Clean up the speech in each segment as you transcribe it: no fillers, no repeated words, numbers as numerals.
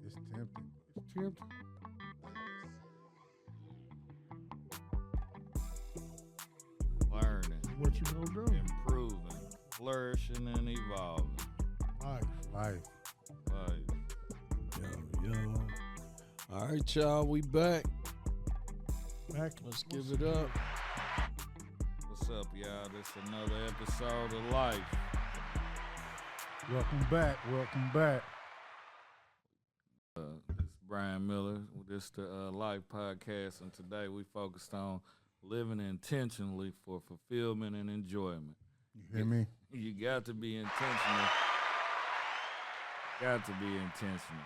It's tempting. It's tempting. Learning, What you gonna do? improving, flourishing, and evolving. Life. Life. Like, Yo. All right, y'all, we back. Back. Let's give it up. what's up, y'all? This another episode of Life. Welcome back. Welcome back. This is Brian Miller. This is the Life podcast, and today we focused on living intentionally for fulfillment and enjoyment. You hear me? You got to be intentional. Got to be intentional.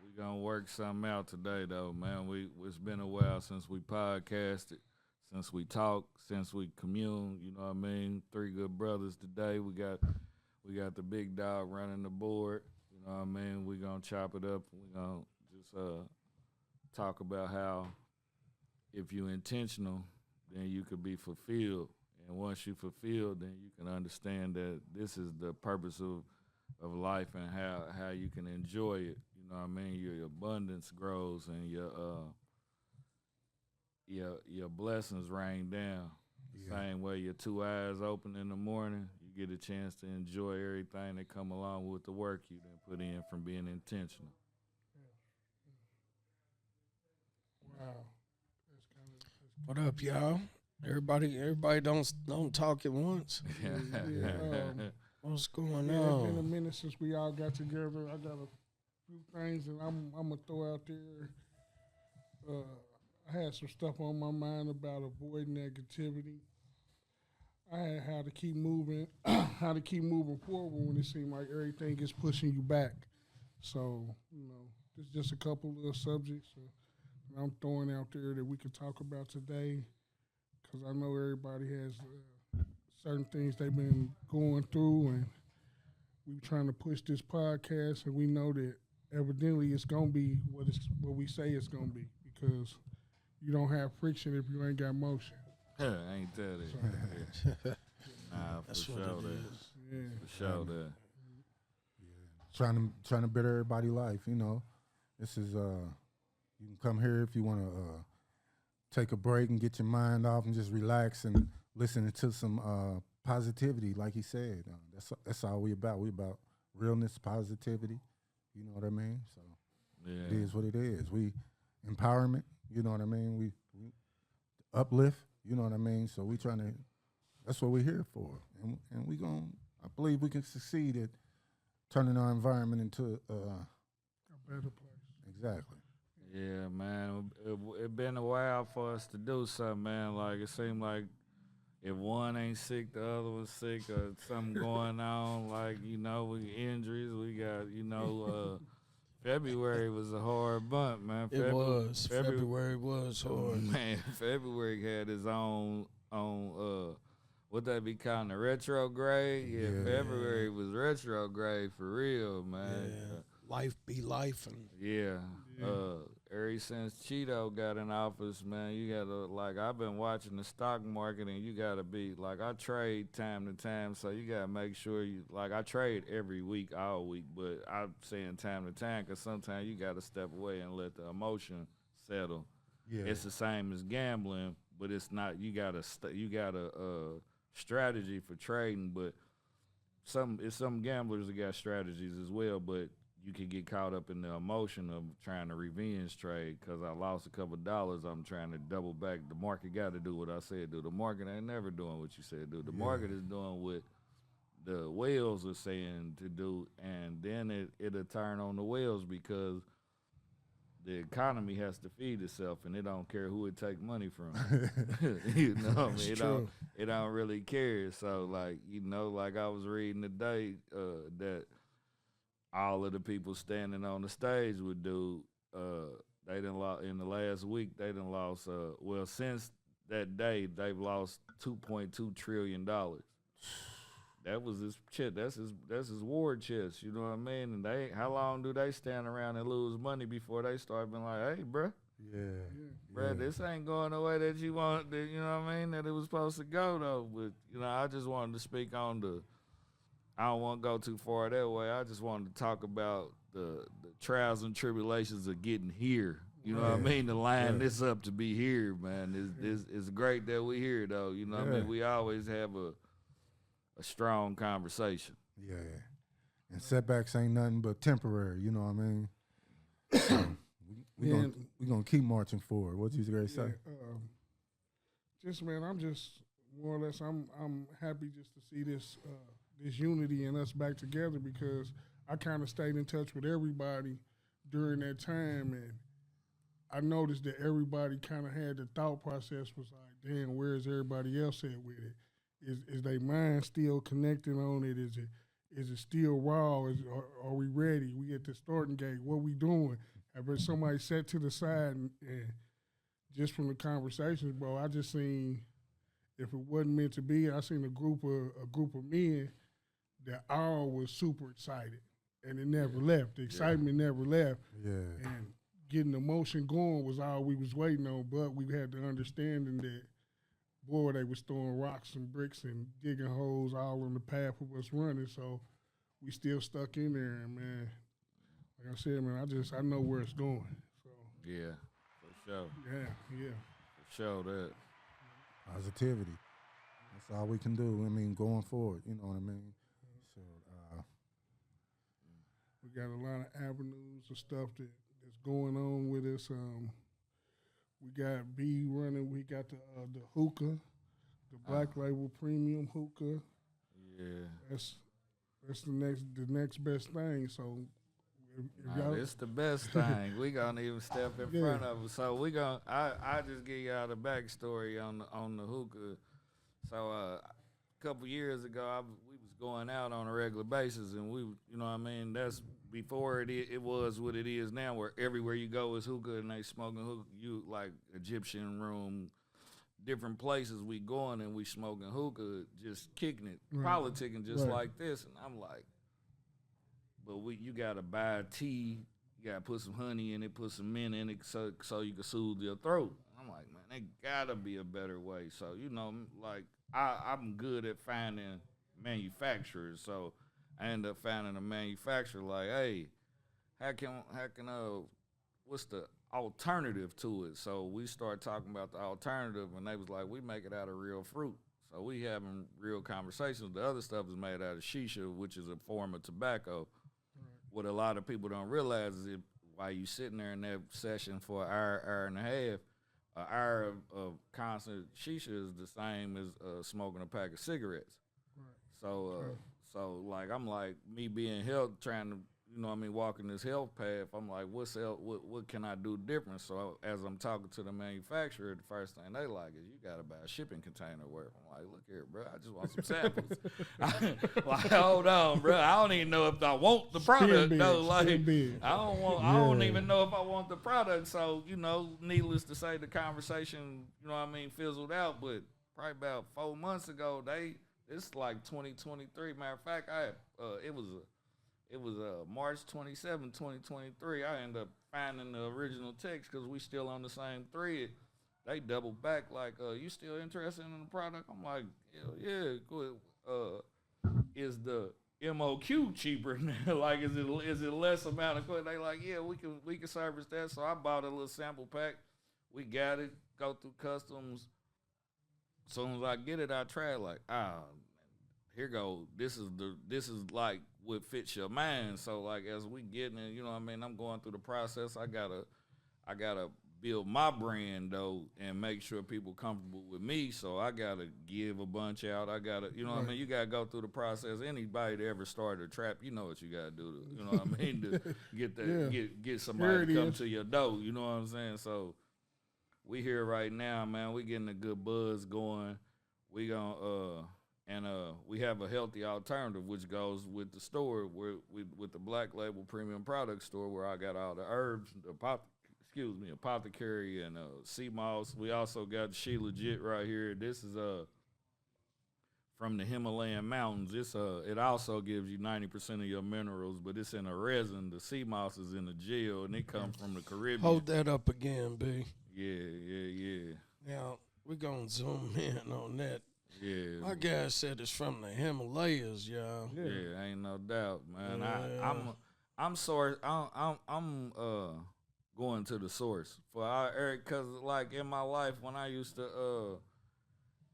We gonna work something out today, though, man. It's been a while since we podcasted, since we talked, since we communed. You know what I mean? Three good brothers today. We got the big dog running the board. You know what I mean? We gonna chop it up. We gonna just talk about how if you're intentional, then you could be fulfilled. And once you fulfilled, then you can understand that this is the purpose of life and how you can enjoy it. You know what I mean? Your abundance grows and your blessings rain down. The same way your two eyes open in the morning, you get a chance to enjoy everything that come along with the work you done put in from being intentional. Wow. What up, y'all? Everybody don't talk at once. What's going Yeah, it's been a on? minute since we all got together. I got a few things that I'm gonna throw out there. I had some stuff on my mind about avoiding negativity. I had how to keep moving, how to keep moving forward when it seems like everything is pushing you back. So there's just a couple of subjects that I'm throwing out there that we could talk about today, because I know everybody has certain things they've been going through, and we're trying to push this podcast, and we know that evidently it's gonna be what we say it's gonna be, because you don't have friction if you ain't got motion. Ain't that it? Nah, for That's sure what it that. is. Yeah. For sure that. Trying to better everybody life. This is you can come here if you want to take a break and get your mind off and just relax and listen to some positivity, like he said. That's all we about. We about realness, positivity. You know what I mean? So Yeah. it is what it is. We empowerment. You know what I mean? We uplift. You know what I mean? So we trying to. That's what we're here for, and we gon' I believe we can succeed at turning our environment into A better place. exactly. Yeah, man. It been a while for us to do something, man. Like, it seemed like if one ain't sick, the other was sick, or something going on. Like, we injuries. We got, February was a hard month, man. It was. February was hard. Man, February had its own what they be calling the retrograde. Yeah, Yeah. February was retrograde for real, man. Life be life, and Yeah. Ever since Cheeto got in office, man, you gotta, I've been watching the stock market, and you gotta be, I trade time to time, so you gotta make sure I trade every week, all week, but I'm saying time to time, because sometimes you gotta step away and let the emotion settle. Yeah. It's the same as gambling, but it's not, you got a strategy for trading, but some gamblers that got strategies as well, but you can get caught up in the emotion of trying to revenge trade. Because I lost a couple of dollars, I'm trying to double back. The market got to do what I said do. The market ain't never doing what you said do. The market is doing what the whales are saying to do, and then it'll turn on the whales, because the economy has to feed itself, and it don't care who it take money from. You know what I mean? It don't really care. So, I was reading today that all of the people standing on the stage with dude, they done lost in the last week. They done lost. Since that day, they've lost $2.2 trillion. That was his chest. That's his war chest. You know what I mean? And how long do they stand around and lose money before they start being like, hey, bruh, bruh, this ain't going the way that you want. You know what I mean? That it was supposed to go though. But I just wanted to speak on I don't want to go too far that way. I just wanted to talk about the trials and tribulations of getting here. You know what I mean? To line this up to be here, man. It's great that we here, though. You know what I mean? We always have a strong conversation. Yeah. And setbacks ain't nothing but temporary. You know what I mean? We gonna keep marching forward. What you gonna say? Just man, I'm just more or less. I'm happy just to see this this unity and us back together because I kind of stayed in touch with everybody during that time, and I noticed that everybody kind of had the thought process was like, damn, where's everybody else at with it? Is their mind still connecting on it? Is it still raw? Are we ready? We at the starting gate. What we doing? Have somebody sat to the side and just from the conversations, bro, I just seen if it wasn't meant to be, I seen a group of men that all was super excited, and it never left. The excitement never left. Yeah. And getting the motion going was all we was waiting on, but we had the understanding that, boy, they was throwing rocks and bricks and digging holes all on the path of us running, so we still stuck in there, and man, like I said, man, I know where it's going. So Yeah, for sure. Yeah. For sure that. Positivity. That's all we can do. I mean, going forward, you know what I mean? So, we got a lot of avenues of stuff that's going on with us. We got B running. We got the hookah, the Black Label Premium hookah. Yeah. That's the next best thing. So it's the best thing. We gonna even step in front of it. So we gonna. I just give y'all the backstory on the hookah. So a couple years ago, we was going out on a regular basis, and we, you know what I mean. That's before it was what it is now, where everywhere you go is hookah, and they smoking hookah. You like Egyptian room, different places we going, and we smoking hookah, just kicking it, politicking just like this, and I'm like. But you gotta buy tea. You gotta put some honey in it, put some mint in it, so you can soothe your throat. I'm like, man, there gotta be a better way. So like I'm good at finding manufacturers. So I end up finding a manufacturer. Like, hey, how can what's the alternative to it? So we start talking about the alternative, and they was like, we make it out of real fruit. So we having real conversations. The other stuff is made out of shisha, which is a form of tobacco. What a lot of people don't realize is while you sitting there in that session for an hour and a half, an hour of constant shisha is the same as smoking a pack of cigarettes. Right. So like I'm like me being health, trying to walking this health path. I'm like, what can I do different? So as I'm talking to the manufacturer, the first thing they like is you got to buy a shipping container. Where I'm like, look here, bro, I just want some samples. Like, hold on, bro, I don't even know if I want the product. No, like, I don't even know if I want the product. So needless to say, the conversation, fizzled out. But probably about 4 months ago, it's like 2023. Matter of fact, it was March 27, 2023. I ended up finding the original text because we still on the same thread. They doubled back like, you still interested in the product? I'm like, yeah, good. Is the MOQ cheaper now? Like, is it less amount of equipment? They like, yeah, we can service that. So I bought a little sample pack. We got it. Go through customs. As soon as I get it, I try it. Like, here go. This is like what fits your mind. So like as we getting in, I'm going through the process. I gotta build my brand though and make sure people comfortable with me. So I gotta give a bunch out. I gotta, you gotta go through the process. Anybody that ever started a trap, you know what you gotta do to, to get somebody to come to your door. You know what I'm saying? So we here right now, man. We getting a good buzz going. We gonna and we have a healthy alternative, which goes with the store, with the Black Label Premium Product Store, where I got all the herbs, apothecary and sea moss. We also got She Legit right here. This is from the Himalayan mountains. It also gives you 90% of your minerals, but it's in a resin. The sea moss is in a gel, and it comes from the Caribbean. Hold that up again, B. Yeah. Now we're gonna zoom in on that. Yeah. My guy said it's from the Himalayas, y'all. Yeah, ain't no doubt, man. Yeah. I'm source. I'm going to the source for Eric, cause like in my life when I used to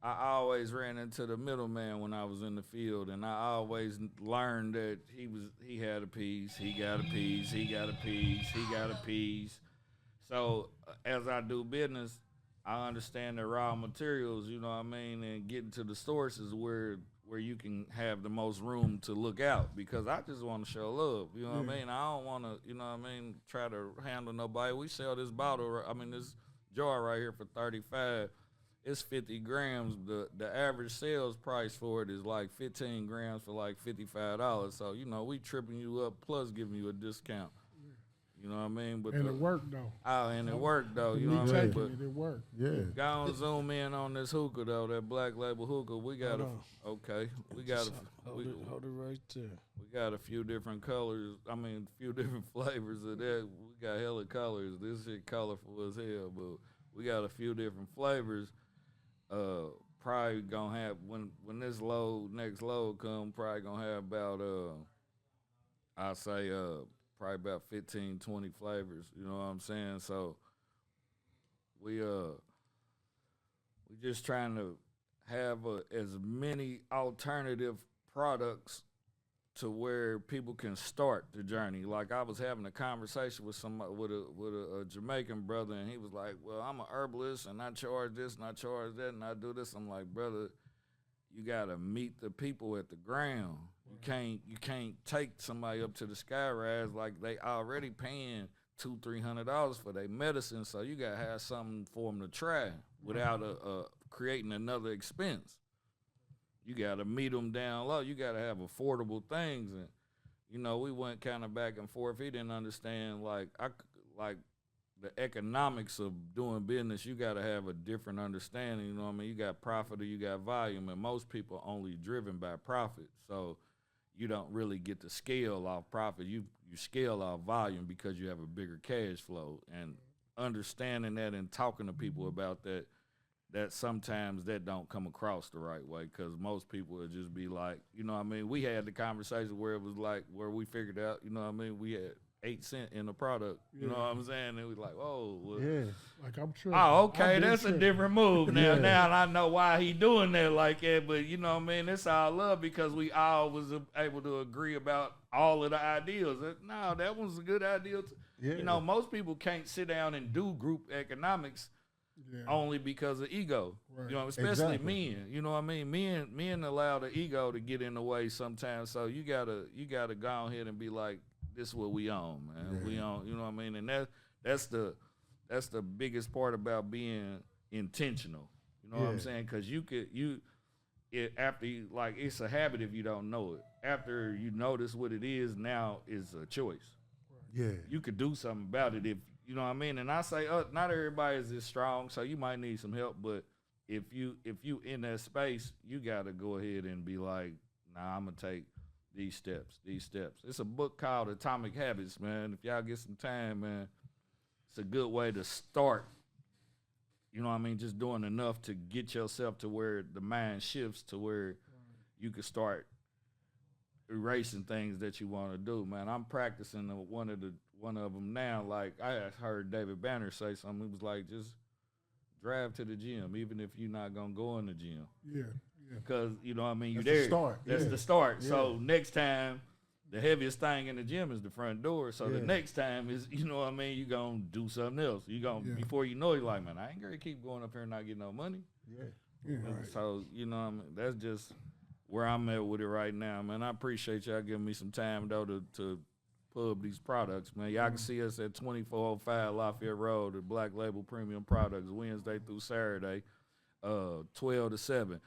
I always ran into the middleman when I was in the field, and I always learned that he had a piece, he got a piece, he got a piece, he got a piece. So as I do business, I understand the raw materials, you know what I mean, and getting to the sources where you can have the most room to look out, because I just want to show love, you know what I mean? I don't want to, you know what I mean, try to handle nobody. We sell this bottle, I mean this jar right here for 35. It's 50 grams. The average sales price for it is like 15 grams for like $55. So, you know, we tripping you up plus giving you a discount. You know what I mean? But And it worked though. Oh, and it worked though. You Me know what I mean? taking But it worked. Yeah. go on, zoom in on this hookah though, that black label hookah. We got we got Hold it right there. we got a few different colors. I mean, a few different flavors of that. We got hella colors. This shit colorful as hell, but we got a few different flavors. Probably gonna have when this next load come, probably gonna have about I say probably about 15, 20 flavors. You know what I'm saying? So we just trying to have as many alternative products to where people can start the journey. Like I was having a conversation with somebody with a Jamaican brother, and he was like, "Well, I'm a herbalist, and I charge this, and I charge that, and I do this." I'm like, "Brother, you gotta meet the people at the ground. You can't take somebody up to the sky rise like they already paying $200-300 for their medicine. So you gotta have something for them to try without creating another expense. You got to meet them down low. You got to have affordable things. And, you know, we went kind of back and forth. He didn't understand, like the economics of doing business. You got to have a different understanding. You know what I mean? You got profit or you got volume. And most people are only driven by profit. So you don't really get to scale off profit. You scale off volume because you have a bigger cash flow. And understanding that and talking to people about that, that sometimes that don't come across the right way, because most people would just be like, you know what I mean? We had the conversation where it was like, where we figured out, you know what I mean? We had 8 cents in the product, you know what I'm saying? And we like, oh, well, Like I'm tripping. oh, okay, that's a different move now. Yeah. Now I know why he doing that like that, but you know what I mean? It's all love because we all was able to agree about all of the ideas. No, that was a good idea. Yeah. You know, most people can't sit down and do group economics only because of ego. Right. You know, especially Exactly. men. You know what I mean? Men allow the ego to get in the way sometimes. So you gotta go ahead and be like, this is what we own, man. Yeah. We own, you know what I mean? And that's the biggest part about being intentional. You know what I'm saying? Because after you, like, it's a habit if you don't know it. After you notice what it is, now is a choice. Yeah. You could do something about it if you know what I mean. And I say, not everybody is as strong, so you might need some help. But if you in that space, you gotta go ahead and be like, nah, I'm gonna take these steps. It's a book called Atomic Habits, man. If y'all get some time, man, it's a good way to start. You know what I mean? Just doing enough to get yourself to where the mind shifts to where you can start erasing things that you want to do, man. I'm practicing one of them now. Like I heard David Banner say something. He was like, just drive to the gym, even if you're not gonna go in the gym. Yeah. Because you know what I mean, you That's there. the start. That's Yeah. the start. Yeah. So next time, the heaviest thing in the gym is the front door. So the Yeah. next time is, you know what I mean, you gonna do something else. You gonna before you know it, like, man, I ain't gonna keep going up here and not getting no money. Yeah. So, you know what I mean? That's just where I'm at with it right now, man. I appreciate y'all giving me some time, though, to pub these products, man. Y'all can see us at 2405 Lafayette Road, the Black Label Premium Products, Wednesday through Saturday, 12 to 7.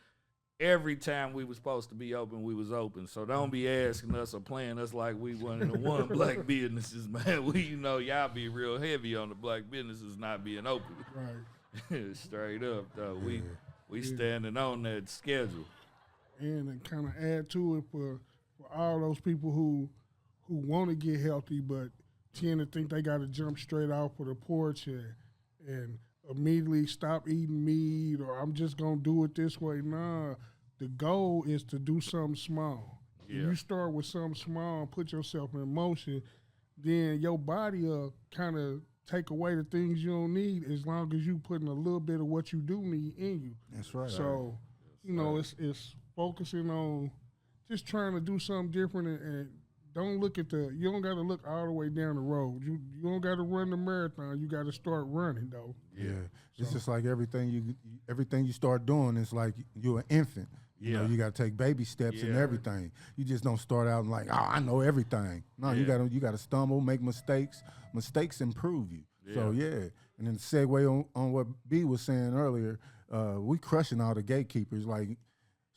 Every time we was supposed to be open, we was open. So don't be asking us or playing us like we one of the one black businesses, man. We, you know, y'all be real heavy on the black businesses not being open. Right. Straight up, though. We standing on that schedule. And kind of add to it for all those people who want to get healthy but tend to think they got to jump straight off of the porch and immediately stop eating meat or I'm just gonna do it this way. Nah, the goal is to do something small. Yeah. If you start with something small, put yourself in motion, then your body will kind of take away the things you don't need as long as you putting a little bit of what you do need in you. That's right. So, you know, it's focusing on just trying to do something different and don't look at you don't got to look all the way down the road. You don't got to run the marathon. You got to start running, though. Yeah. It's just like everything you start doing is like you're an infant. You know, you got to take baby steps and everything. You just don't start out and like, oh, I know everything. No, you got to stumble, make mistakes. Mistakes improve you. So and then the segue on what B was saying earlier, we crushing all the gatekeepers. Like,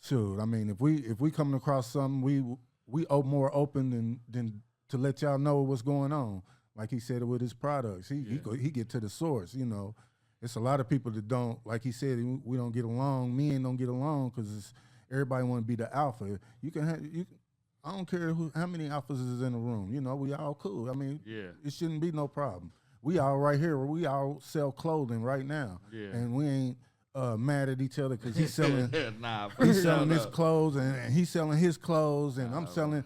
shoot, I mean, if we coming across something, we more open than to let y'all know what's going on. Like he said with his products, he get to the source. You know, it's a lot of people that don't, like he said, we don't get along. Men don't get along because everybody want to be the alpha. I don't care how many alphas is in the room. You know, we all cool. I mean, it shouldn't be no problem. We all right here. We all sell clothing right now, and we ain't mad at each other because he's selling he's selling his clothes and he's selling his clothes and I'm selling.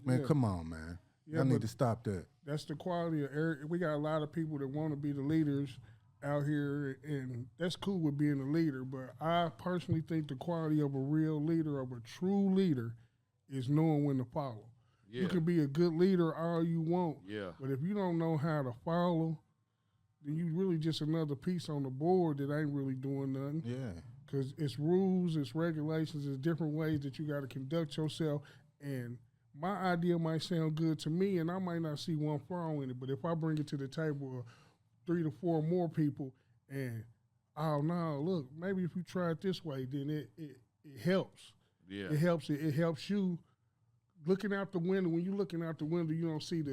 Man, come on, man. I need to stop that. That's the quality of we got a lot of people that want to be the leaders out here, and that's cool with being a leader. But I personally think the quality of a real leader, of a true leader, is knowing when to follow. Yeah. You can be a good leader all you want, but if you don't know how to follow, then you really just another piece on the board that ain't really doing nothing. Yeah. Because it's rules, it's regulations, it's different ways that you got to conduct yourself. And my idea might sound good to me, and I might not see one flaw in it, but if I bring it to the table of 3 to 4 more people and, oh, no, look, maybe if you try it this way, then it helps. Yeah. It helps you. Looking out the window, when you're looking out the window, you don't see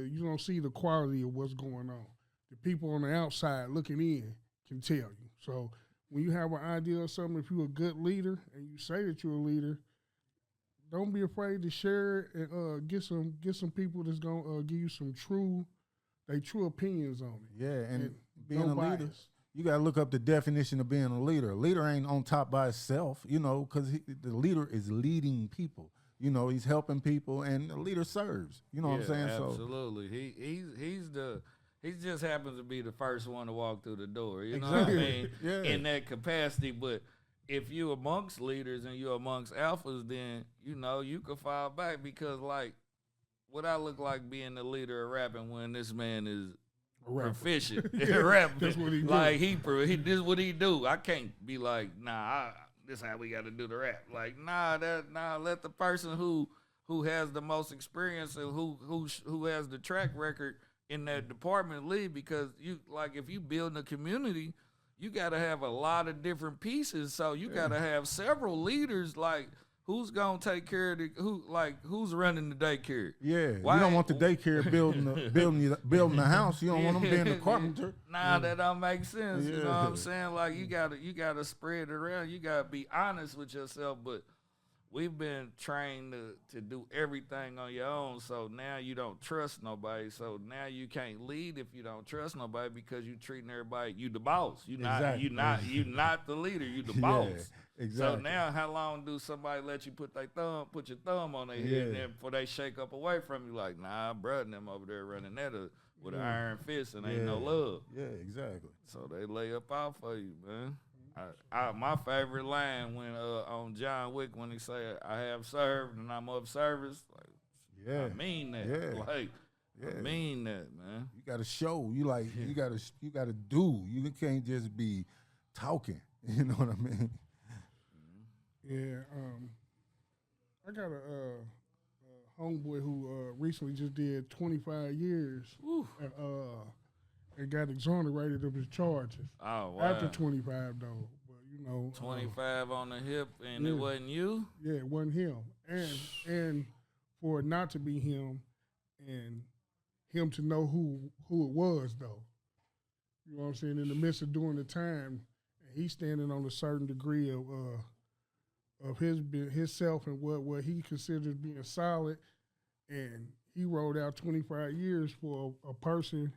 the quality of what's going on. The people on the outside looking in can tell you. So when you have an idea of something, if you're a good leader and you say that you're a leader, don't be afraid to share it and get some people that's gonna give you some true opinions on it. Yeah, and being a leader, you gotta look up the definition of being a leader. A leader ain't on top by itself, you know, because the leader is leading people. You know, he's helping people, and the leader serves. You know what I'm saying? Absolutely. He just happens to be the first one to walk through the door. You know what I mean? In that capacity. But if you amongst leaders and you're amongst alphas, then you know you can fall back because like, what I look like being the leader of rapping when this man is proficient at rapping. That's what he do. Like this is what he do. I can't be like, this is how we got to do the rap. Like, let the person who has the most experience and who has the track record in that department lead, because you like if you build a community, you got to have a lot of different pieces. So you got to have several leaders. Like, who's gonna take care of who's running the daycare? Yeah, you don't want the daycare building the house. You don't want them being the carpenter. That don't make sense. You know what I'm saying? Like you gotta spread it around. You gotta be honest with yourself. But we've been trained to do everything on your own. So now you don't trust nobody. So now you can't lead if you don't trust nobody because you treating everybody. You the boss. You not the leader. You the boss. Exactly. So now, how long do somebody let you put your thumb on their head, and then before they shake up away from you, like, bruh, and them over there running that with an iron fist and ain't no love. Yeah, exactly. So they lay up out for you, man. My favorite line when on John Wick when he say, "I have served and I'm of service." Like, I mean that. Yeah. Like, I mean that, man. You got to show. You got to do. You can't just be talking. You know what I mean? Yeah, I got a homeboy who recently just did 25 years and got exonerated of his charges. Oh, wow. After 25, though. But, you know. 25 on the hip, and it wasn't you? Yeah, it wasn't him. And for it not to be him, and him to know who it was, though. You know what I'm saying? In the midst of doing the time, he's standing on a certain degree of himself and what he considers being solid, and he rolled out 25 years for a person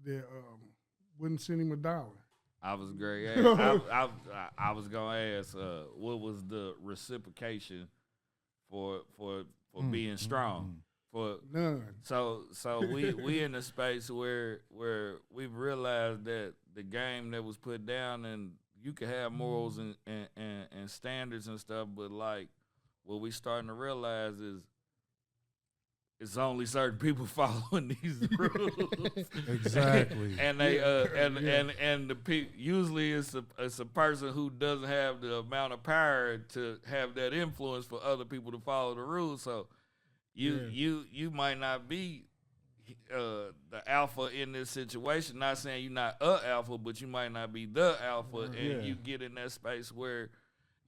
that wouldn't send him $1. I was great. I was gonna ask, what was the reciprocation for being strong? For None. so we in a space where we've realized that the game that was put down, and you can have morals and standards and stuff, but like what we starting to realize is it's only certain people following these rules. Exactly. And they and the usually it's a person who doesn't have the amount of power to have that influence for other people to follow the rules. So you might not be the alpha in this situation. Not saying you're not a alpha, but you might not be the alpha, and you get in that space where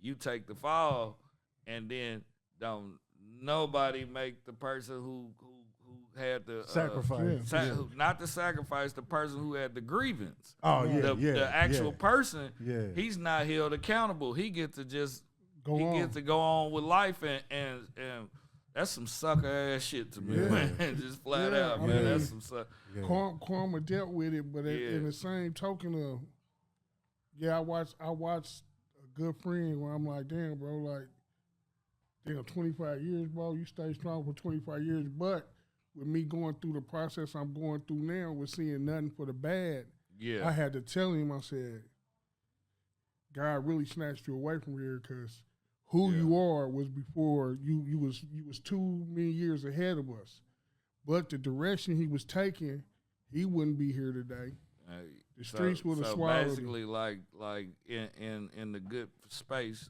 you take the fall, and then don't nobody make the person who had the sacrifice, not the sacrifice, the person who had the grievance. Oh yeah, the actual person. Yeah, he's not held accountable. He gets to just gets to go on with life, and that's some sucker ass shit to me, man. Just flat out, man. That's some sucker. Karma dealt with it, but in the same token of, I watched a good friend where I'm like, damn, bro, like, 25 years, bro. You stay strong for 25 years, but with me going through the process I'm going through now, with seeing nothing for the bad, I had to tell him, I said, God really snatched you away from here, because who you are was before you was too many years ahead of us. But the direction he was taking, he wouldn't be here today. The streets would have swallowed basically him. like in the good space,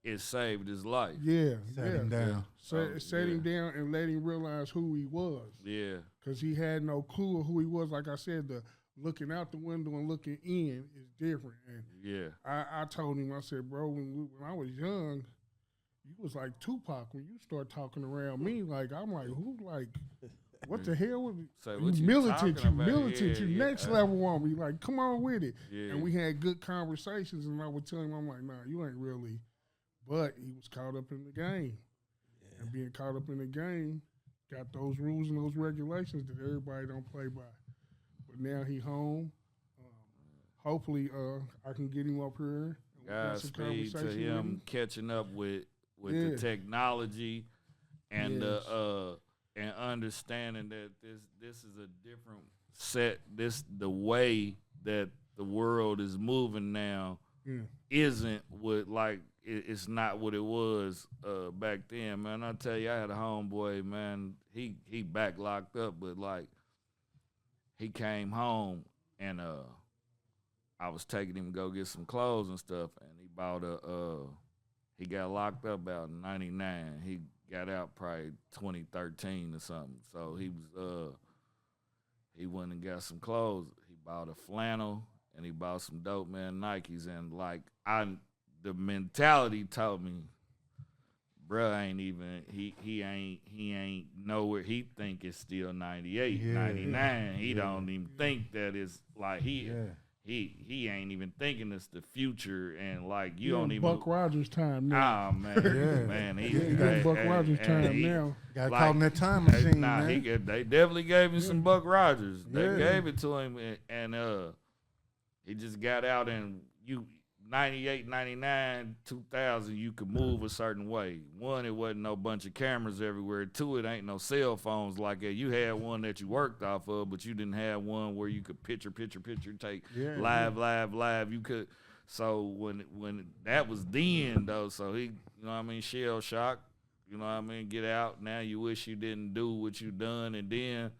it saved his life. Set him down. Set him down and let him realize who he was. Yeah. Because he had no clue of who he was. Like I said, the looking out the window and looking in is different. And I told him, I said, bro, when I was young, you was like Tupac when you start talking around me. Like, I'm like, who, like, what the hell? You militant, you next level on me. Like, come on with it. Yeah. And we had good conversations, and I would tell him, I'm like, nah, you ain't really. But he was caught up in the game. Yeah. And being caught up in the game got those rules and those regulations that everybody don't play by. But now he home. Hopefully, I can get him up here. Godspeed to him catching up with the technology and and understanding that this is a different set. The way that the world is moving now isn't what it's not what it was back then, man. I tell you, I had a homeboy, man. He back locked up, but like he came home and I was taking him to go get some clothes and stuff, and he bought he got locked up about in 99. He got out probably 2013 or something. So he was he went and got some clothes. He bought a flannel and he bought some dope man Nikes, and like the mentality told me, bruh ain't even he ain't nowhere. He think it's still 98, 99. He don't even think that it's like he ain't even thinking it's the future, and like you don't even Buck Rogers time now. Oh man, man, he Buck Rogers time now. Got caught in that time machine, nah, man. They definitely gave him some Buck Rogers. They gave it to him, and he just got out, and 98, 99, 2000, you could move a certain way. One, it wasn't no bunch of cameras everywhere. Two, it ain't no cell phones like that. You had one that you worked off of, but you didn't have one where you could picture, take live. You could. So when that was then, though, so he, you know what I mean, shell shock, you know what I mean, get out. Now you wish you didn't do what you done, and then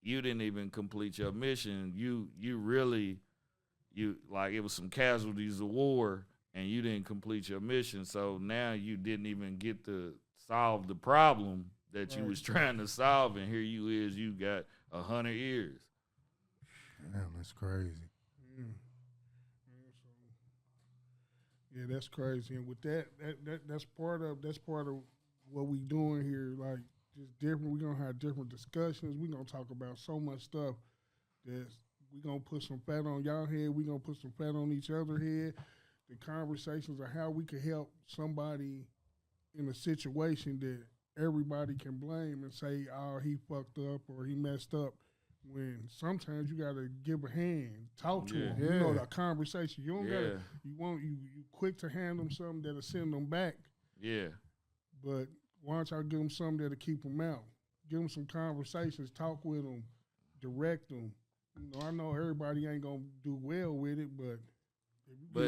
you didn't even complete your mission. You really... like it was some casualties of war, and you didn't complete your mission. So now you didn't even get to solve the problem that you was trying to solve, and here you got 100 years. Damn, that's crazy. Yeah, that's crazy. And with that's part of what we doing here. Like, just different. We're gonna have different discussions. We're gonna talk about so much stuff that's. We're going to put some fat on y'all head. We're going to put some fat on each other head. The conversations of how we can help somebody in a situation that everybody can blame and say, oh, he fucked up or he messed up. when sometimes you gotta give a hand, talk to Yeah. them. You know, the conversation. You don't Yeah. gotta. You quick to hand them something that'll send them back. Yeah. But why don't y'all give them something that'll keep them out? Give them some conversations, talk with them, direct them. You know, I know everybody ain't gonna do well with it, but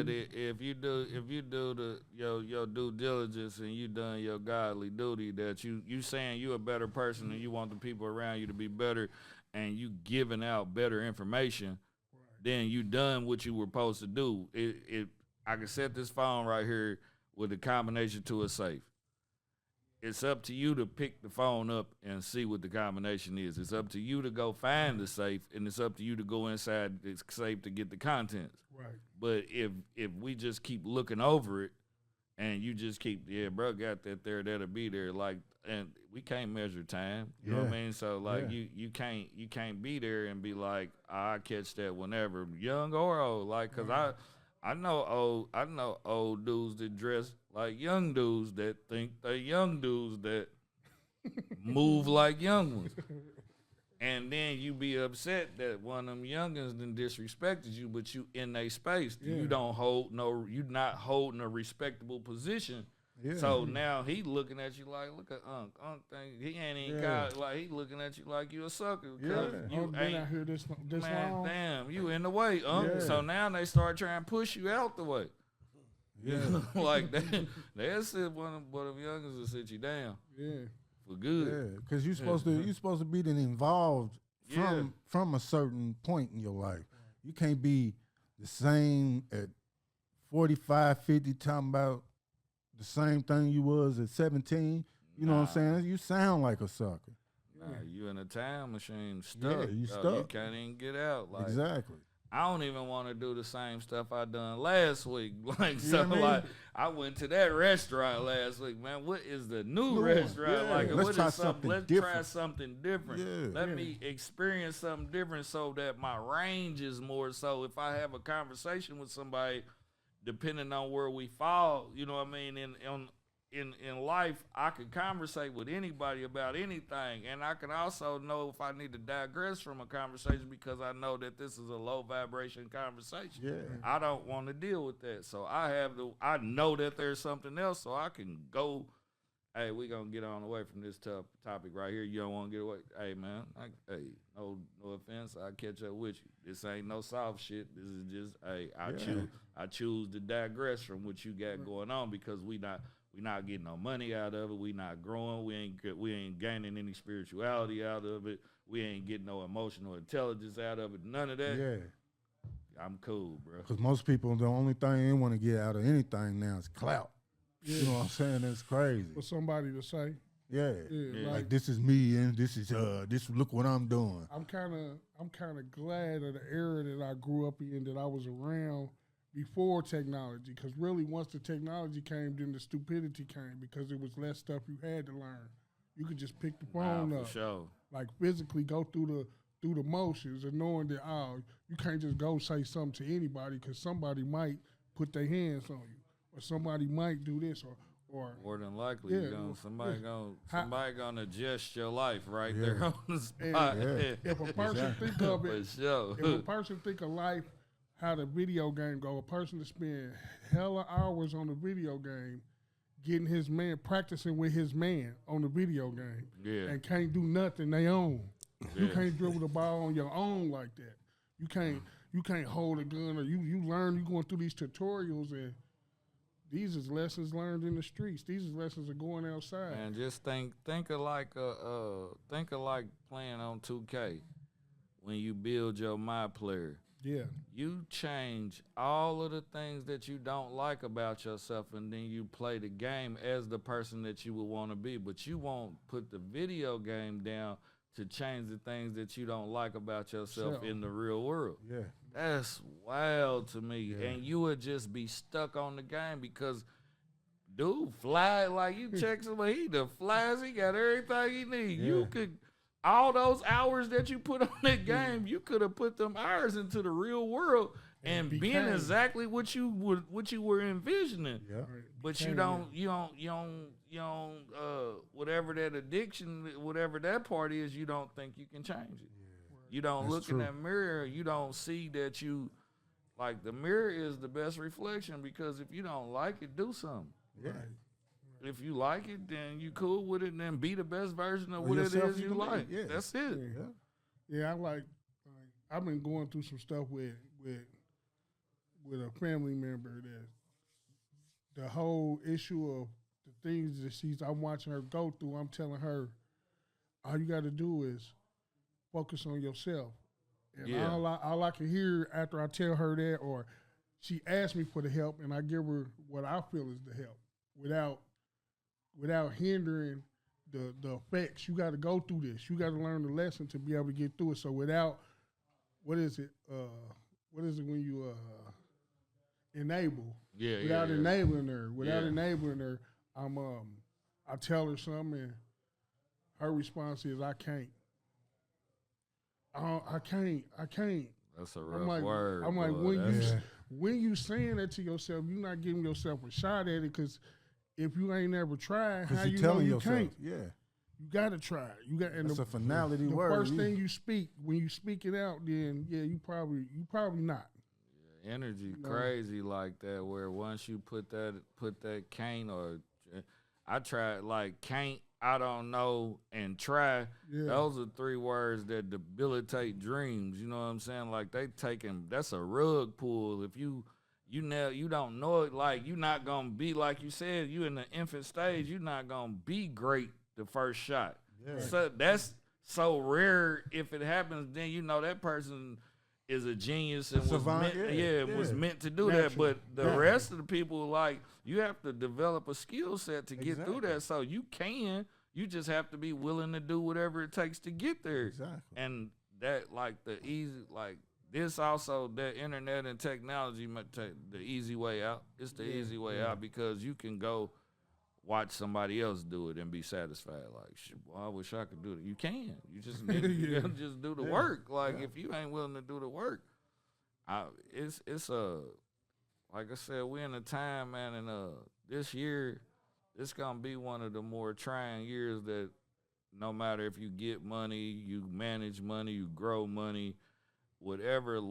if you do your due diligence and you done your godly duty, that you saying you a better person and you want the people around you to be better, and you giving out better information, then you done what you were supposed to do. I can set this phone right here with a combination to a safe. It's up to you to pick the phone up and see what the combination is. It's up to you to go find the safe, and it's up to you to go inside the safe to get the contents. right. But if we just keep looking over it, and you just keep, bro, got that there, that'll be there. Like, and we can't measure time. You know what I mean? So like, you can't be there and be like, I catch that whenever, young or old. Like, cause I know old dudes that dress like young dudes that think they young dudes that move like young ones. And then you be upset that one of them youngins done disrespected you, but you in a space. Yeah. You don't hold you not holding a respectable position. Yeah. So now he looking at you like, look at Unc. Unc think he ain't even got, like, he looking at you like you a sucker. Cause you Been ain't out here this man, long. damn, you in the way, Unc. Yeah. So now they start trying to push you out the way. Yeah. Like they'll sit one of them youngins will sit you down Yeah. for good. Yeah, because you're supposed to be involved from a certain point in your life. You can't be the same at 45, 50, talking about the same thing you was at 17. You know what I'm saying? You sound like a sucker. Nah, you in a time machine stuck. Yeah, you You stuck. can't even get out. Like, Exactly. I don't even want to do the same stuff I done last week. Like, You so know what I mean? like, I went to that restaurant last week, man. What is the new New one. restaurant? Yeah. Like, Let's what try is something let's different. try something different. Yeah. Let me experience something different so that my range is more. So if I have a conversation with somebody, depending on where we fall, you know what I mean, in life, I can conversate with anybody about anything, and I can also know if I need to digress from a conversation because I know that this is a low vibration conversation. Yeah. I don't want to deal with that, so I know that there's something else, so I can go. Hey, we gonna get on away from this topic right here. You don't want to get away. Hey, man. No offense. I catch up with you. This ain't no soft shit. This is just, I choose to digress from what you got going on because we not getting no money out of it. We not growing. We ain't gaining any spirituality out of it. We ain't getting no emotional intelligence out of it. None of that. Yeah. I'm cool, bro. Because most people, the only thing they want to get out of anything now is clout. Yeah. You know what I'm saying? That's crazy. For somebody to say, Yeah. Yeah. Like, this is me and this is look what I'm doing. I'm kind of glad of the era that I grew up in, that I was around before technology. Because really, once the technology came, then the stupidity came because it was less stuff you had to learn. You could just pick the phone up, For sure. like physically go through the motions, and knowing that you can't just go say something to anybody because somebody might put their hands on you, or somebody might do this, or More than likely, somebody gonna adjust your life right there on the spot. if a person think of it, For sure. if a person think of life, how the video game go, a person to spend hella hours on the video game, getting his man, practicing with his man on the video game, and can't do nothing they own. You can't dribble the ball on your own like that. You can't hold a gun, or you learn. You going through these tutorials, and these is lessons learned in the streets. These is lessons of going outside. And just think of like playing on 2K when you build your My Player. Yeah. You change all of the things that you don't like about yourself, and then you play the game as the person that you would want to be. But you won't put the video game down to change the things that you don't like about yourself in the real world. Yeah. That's wild to me. Yeah. And you would just be stuck on the game because dude fly, like you check somebody, he the flies, he got everything he need. Yeah. You could, all those hours that you put on that game, you could have put them hours into the real world and being exactly what you were envisioning. Yeah. But you don't whatever that addiction, whatever that part is, you don't think you can change it. You don't That's look true. in that mirror, you don't see that you, like, the mirror is the best reflection, because if you don't like it, do something. Yeah. If you like it, then you cool with it, and then be the best version of Or what it yourself is you can be, like. yeah. That's it. Yeah, I've been going through some stuff with a family member that the whole issue of the things that I'm watching her go through. I'm telling her, all you got to do is focus on yourself. And Yeah. all I can hear after I tell her that, or she asks me for the help, and I give her what I feel is the help, without hindering the effects. You got to go through this. You got to learn the lesson to be able to get through it. So without, what is it when you enable? Yeah, Without yeah. enabling her, Yeah. I tell her something, and her response is, I can't. I can't. That's a rough I'm like, word. I'm like, boy. when you saying that to yourself, you're not giving yourself a shot at it, because if you ain't never tried, how Because you you're know telling you yourself, can't? yeah. You gotta try. You got, and That's a finality the word. first thing you speak, when you speak it out, then yeah, you probably not. Energy No. crazy like that, where once you put that can't, or I tried, like, can't, I don't know, and try. Yeah. Those are 3 words that debilitate dreams. You know what I'm saying? Like, that's a rug pull. If you don't know it, like, you not gonna be, like you said, you in the infant stage, you not gonna be great the first shot. Yeah. So that's so rare. If it happens, then you know that person is a genius and Savant, was meant to do Natural. that. But the rest of the people, like, you have to develop a skill set to get through that. So you just have to be willing to do whatever it takes to get there. Exactly. And that, like, this also, that internet and technology might take the easy way out. It's the easy way out, because you can go watch somebody else do it and be satisfied. Like, shit, boy, I wish I could do it. You can. You just need you gotta just do the work. Like, if you ain't willing to do the work, it's like I said, we're in a time, man, and this year, it's gonna be one of the more trying years that, no matter if you get money, you manage money, you grow money, whatever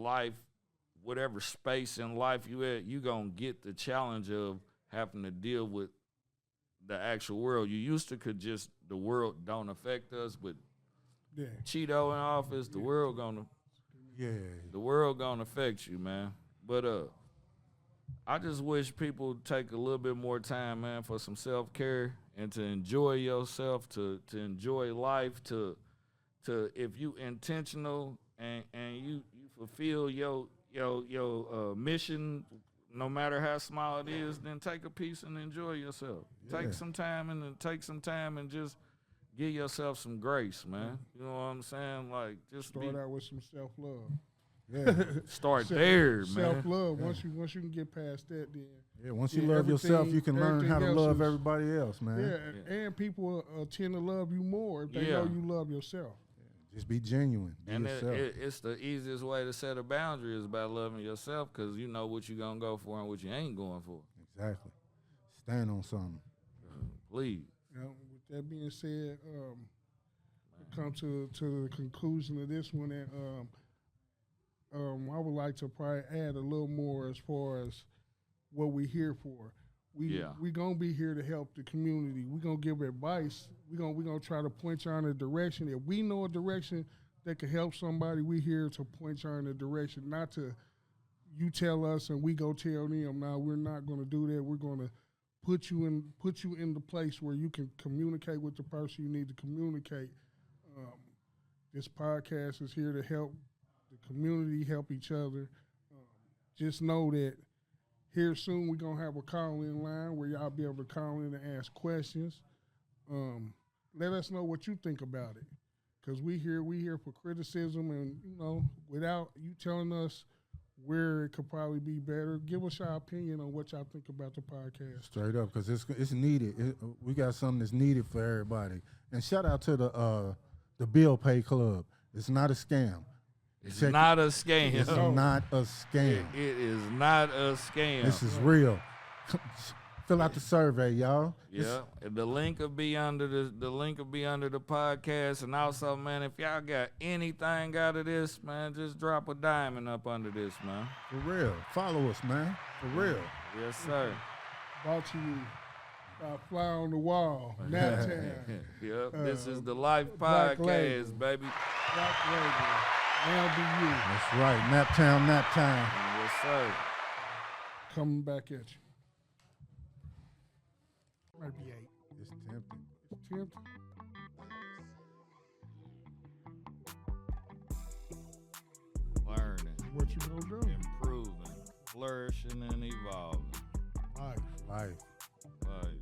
space in life you at, you gonna get the challenge of having to deal with the actual world. You used to could just, the world don't affect us, but Cheeto in office, the world gonna affect you, man. But I just wish people take a little bit more time, man, for some self-care and to enjoy yourself, to enjoy life, to if you intentional and you fulfill your mission, no matter how small it is, then take a piece and enjoy yourself. Yeah. Take some time and just give yourself some grace, man. You know what I'm saying? Like, just Start out with some self-love. Yeah. start there, man. Self-love. Once you can get past that, then Once you love yourself, you can learn how to everything love else everybody else, man. and people tend to love you more if they know you love yourself. Just be genuine. Be And yourself. it's the easiest way to set a boundary is by loving yourself, because you know what you're going to go for and what you ain't going for. Exactly. Stand on something. Please. With that being said, come to the conclusion of this one, and I would like to probably add a little more as far as what we're here for. We gonna be here to help the community. We gonna give advice. We gonna try to point you in a direction. If we know a direction that can help somebody, we here to point you in a direction. Not to you tell us and we go tell them. Now we're not gonna do that. We're gonna put you in the place where you can communicate with the person you need to communicate. This podcast is here to help the community, help each other. Just know that here soon we're going to have a call-in line where y'all be able to call in and ask questions. Let us know what you think about it, because we here for criticism, and, without you telling us where it could probably be better, give us your opinion on what y'all think about the podcast. Straight up, because it's needed. We got something that's needed for everybody. And shout out to the Bill Pay Club. It's not a scam. It's not a scam. It's not a scam. It is not a scam. This is real. Fill out the survey, y'all. Yeah, the link will be under the link will be under the podcast, and also, man, if y'all got anything out of this, man, just drop a diamond up under this, man. For real. Follow us, man. For real. Yes, sir. Brought to you by Fly on the Wall, Naptown, Yep, this is the Life Black Podcast, Label. baby. Black Label, Now Be You, That's right. Naptown, Naptown. Yes, sir. coming back at you. Might be 8. It's tempting. It's tempting. Learning, What you gonna do? improving, flourishing, and evolving. Life. Life. Life.